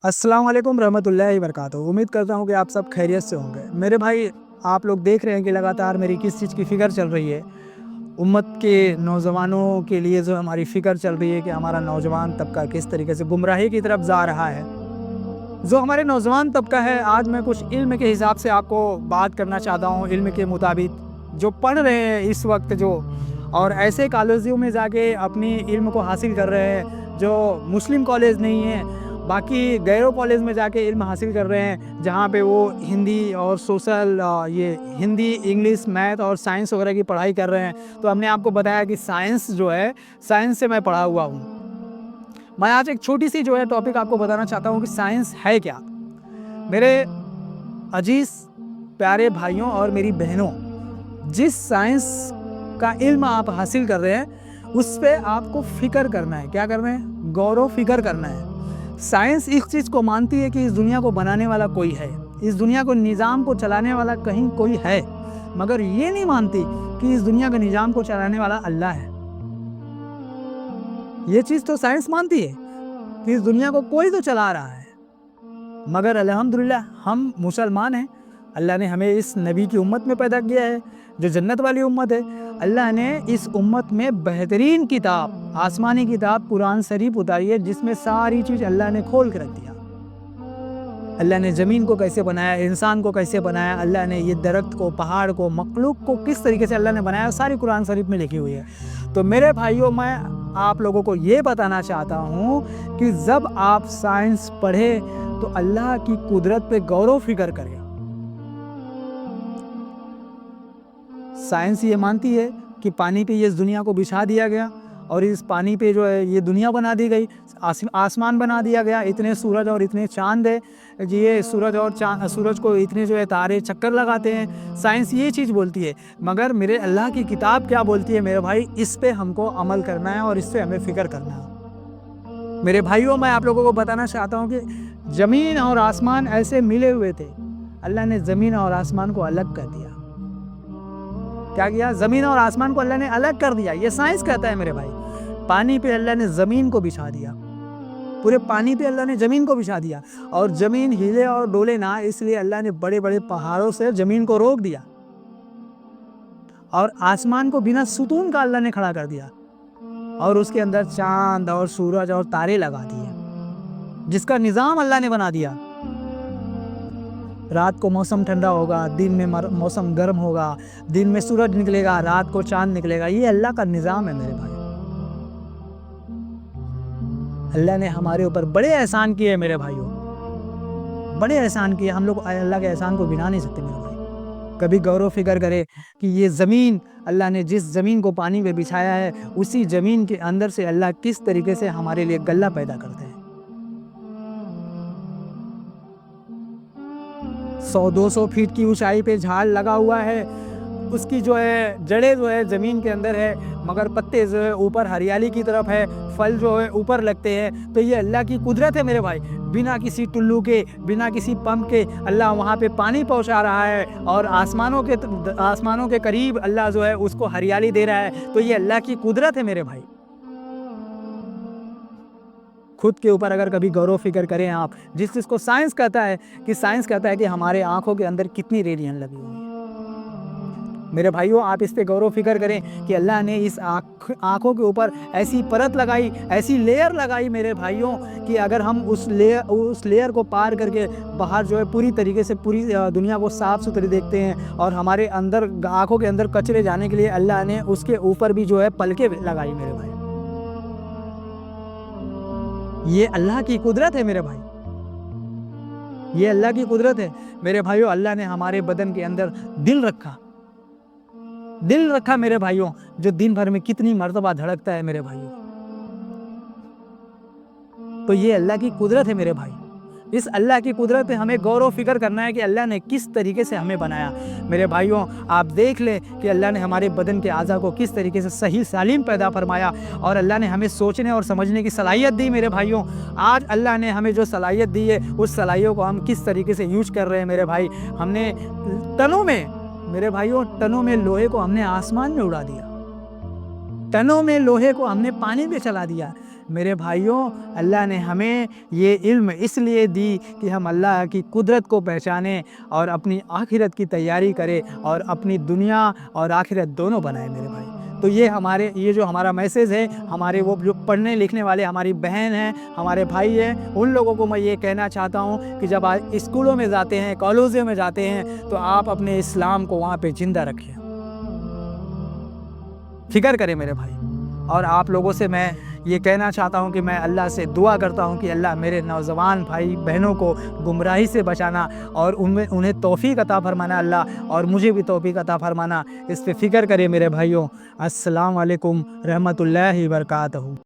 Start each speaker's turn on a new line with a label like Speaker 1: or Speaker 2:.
Speaker 1: السلام علیکم रहमतुल्लाहि वबरकातुहू। उम्मीद करता हूँ कि आप सब खैरियत से होंगे। मेरे भाई, आप लोग देख रहे हैं कि लगातार मेरी किस चीज़ की फ़िक्र चल रही है। उम्मत के नौजवानों के लिए जो हमारी फ़िक्र चल रही है कि हमारा नौजवान तबका किस तरीके से गुमराही की तरफ जा रहा है। जो हमारे नौजवान तबका है, आज मैं कुछ इल्म के हिसाब से आपको बात करना चाहता हूँ। इल्म के मुताबिक जो पढ़ रहे हैं इस वक्त, जो और ऐसे कॉलेजों में जाके अपनी इल्म को हासिल कर रहे हैं जो मुस्लिम कॉलेज नहीं है, बाकी गैरों कॉलेज में जाके इल्म हासिल कर रहे हैं, जहाँ पे वो हिंदी और सोशल ये हिंदी, इंग्लिश, मैथ और साइंस वगैरह की पढ़ाई कर रहे हैं। तो हमने आपको बताया कि साइंस जो है, साइंस से मैं पढ़ा हुआ हूँ। मैं आज एक छोटी सी जो है टॉपिक आपको बताना चाहता हूँ कि साइंस है क्या। मेरे अजीज प्यारे भाइयों और मेरी बहनों, जिस साइंस का इल्म आप हासिल कर रहे हैं उस पे आपको फ़िक्र करना है। क्या करना है? गौर फ़िक्र करना है। साइंस इस चीज़ को मानती है कि इस दुनिया को बनाने वाला कोई है, इस दुनिया को निज़ाम को चलाने वाला कहीं कोई है, मगर ये नहीं मानती कि इस दुनिया के निज़ाम को चलाने वाला अल्लाह है। ये चीज़ तो साइंस मानती है कि इस दुनिया को कोई तो चला रहा है, मगर अल्हम्दुलिल्लाह हम मुसलमान हैं। अल्लाह ने हमें इस नबी की उम्मत में पैदा किया है जो जन्नत वाली उम्मत है। अल्लाह ने इस उम्मत में बेहतरीन किताब, आसमानी किताब कुरान शरीफ उतारी है, जिसमें सारी चीज़ अल्लाह ने खोल के रख दिया। अल्लाह ने ज़मीन को कैसे बनाया, इंसान को कैसे बनाया, अल्लाह ने ये दरख्त को, पहाड़ को, मखलूक को किस तरीके से अल्लाह ने बनाया, सारी कुरान शरीफ में लिखी हुई है। तो मेरे भाइयों, मैं आप लोगों को ये बताना चाहता हूँ कि जब आप साइंस पढ़े तो अल्लाह की कुदरत पे गौर फ़िक्र करें। साइंस ये मानती है कि पानी पे ये इस दुनिया को बिछा दिया गया और इस पानी पे जो है ये दुनिया बना दी गई, आसमान बना दिया गया, इतने सूरज और इतने चांद है, ये सूरज और सूरज को इतने जो है तारे चक्कर लगाते हैं। साइंस ये चीज़ बोलती है, मगर मेरे अल्लाह की किताब क्या बोलती है मेरे भाई, इस पे हमको अमल करना है और इस पे हमें फ़िक्र करना है। मेरे भाइयों, मैं आप लोगों को बताना चाहता हूँ कि ज़मीन और आसमान ऐसे मिले हुए थे, अल्लाह ने ज़मीन और आसमान को अलग कर दिया। क्या किया? ज़मीन और आसमान को अल्लाह ने अलग कर दिया। ये साइंस कहता है मेरे भाई। पानी पे अल्लाह ने ज़मीन को बिछा दिया, पूरे पानी पे अल्लाह ने ज़मीन को बिछा दिया, और ज़मीन हिले और डोले ना, इसलिए अल्लाह ने बड़े बड़े पहाड़ों से ज़मीन को रोक दिया, और आसमान को बिना सुतून का अल्लाह ने खड़ा कर दिया, और उसके अंदर चांद और सूरज और तारे लगा दिए, जिसका निज़ाम अल्लाह ने बना दिया। रात को मौसम ठंडा होगा, दिन में मौसम गर्म होगा, दिन में सूरज निकलेगा, रात को चांद निकलेगा। ये अल्लाह का निज़ाम है मेरे भाई। अल्लाह ने हमारे ऊपर बड़े एहसान किए मेरे भाइयों, बड़े एहसान किए। हम लोग अल्लाह के एहसान को गिना नहीं सकते मेरे भाई। कभी गौर फ़िक्र करें कि ये ज़मीन, अल्लाह ने जिस ज़मीन को पानी पे बिछाया है, उसी ज़मीन के अंदर से अल्लाह किस तरीके से हमारे लिए गल्ला पैदा करते हैं। 100-200 फीट की ऊंचाई पे झाड़ लगा हुआ है, उसकी जो है जड़ें जो है ज़मीन के अंदर है, मगर पत्ते जो है ऊपर हरियाली की तरफ है, फल जो है ऊपर लगते हैं। तो ये अल्लाह की कुदरत है मेरे भाई। बिना किसी टुल्लू के, बिना किसी पंप के अल्लाह वहाँ पे पानी पहुँचा रहा है, और आसमानों के करीब अल्लाह जो है उसको हरियाली दे रहा है। तो ये अल्लाह की कुदरत है मेरे भाई। खुद के ऊपर अगर कभी गौर फ़िक्र करें आप, जिस चीज़ को साइंस कहता है कि हमारे आँखों के अंदर कितनी रेडियन लगी हुई है। मेरे भाइयों, आप इस पे गौर फ़िक्र करें कि अल्लाह ने इस आँखों के ऊपर ऐसी परत लगाई, ऐसी लेयर लगाई मेरे भाइयों, कि अगर हम उस लेयर को पार करके बाहर जो है पूरी तरीके से पूरी दुनिया को साफ़ सुथरी देखते हैं, और हमारे अंदर आँखों के अंदर कचरे जाने के लिए अल्लाह ने उसके ऊपर भी जो है पलकें लगाई मेरे भाई। ये अल्लाह की कुदरत है मेरे भाई, ये अल्लाह की कुदरत है मेरे भाइयों। अल्लाह ने हमारे बदन के अंदर दिल रखा मेरे भाइयों, जो दिन भर में कितनी मर्तबा धड़कता है मेरे भाइयों। तो ये अल्लाह की कुदरत है मेरे भाई। इस अल्लाह की कुदरत पे हमें गौर फ़िक्र करना है कि अल्लाह ने किस तरीके से हमें बनाया। मेरे भाइयों, आप देख लें कि अल्लाह ने हमारे बदन के आज़ा को किस तरीके से सही सालिम पैदा फरमाया, और अल्लाह ने हमें सोचने और समझने की सलाहियत दी मेरे भाइयों। आज अल्लाह ने हमें जो सलाहियत दी है, उस सलाहियत को हम किस तरीके से यूज कर रहे हैं मेरे भाई। हमने टनों में लोहे को हमने आसमान में उड़ा दिया, टनों में लोहे को हमने पानी में चला दिया। میرے بھائیوں، اللہ نے ہمیں یہ علم اس لیے دی کہ ہم اللہ کی قدرت کو پہچانیں اور اپنی آخرت کی تیاری کریں اور اپنی دنیا اور آخرت دونوں بنائیں میرے بھائی۔ تو یہ جو ہمارا میسیج ہے، ہمارے وہ جو پڑھنے لکھنے والے ہماری بہن ہیں، ہمارے بھائی ہیں، ان لوگوں کو میں یہ کہنا چاہتا ہوں کہ جب آپ اسکولوں میں جاتے ہیں، کالجوں میں جاتے ہیں، تو آپ اپنے اسلام کو وہاں پہ زندہ رکھیں، فکر کریں میرے بھائی۔ اور آپ لوگوں سے میں یہ کہنا چاہتا ہوں کہ میں اللہ سے دعا کرتا ہوں کہ اللہ میرے نوجوان بھائی بہنوں کو گمراہی سے بچانا اور انہیں توفیق عطا فرمانا اللہ، اور مجھے بھی توفیق عطا فرمانا۔ اس پہ فکر کریں میرے بھائیوں۔ السلام علیکم رحمۃ اللہ وبرکاتہ۔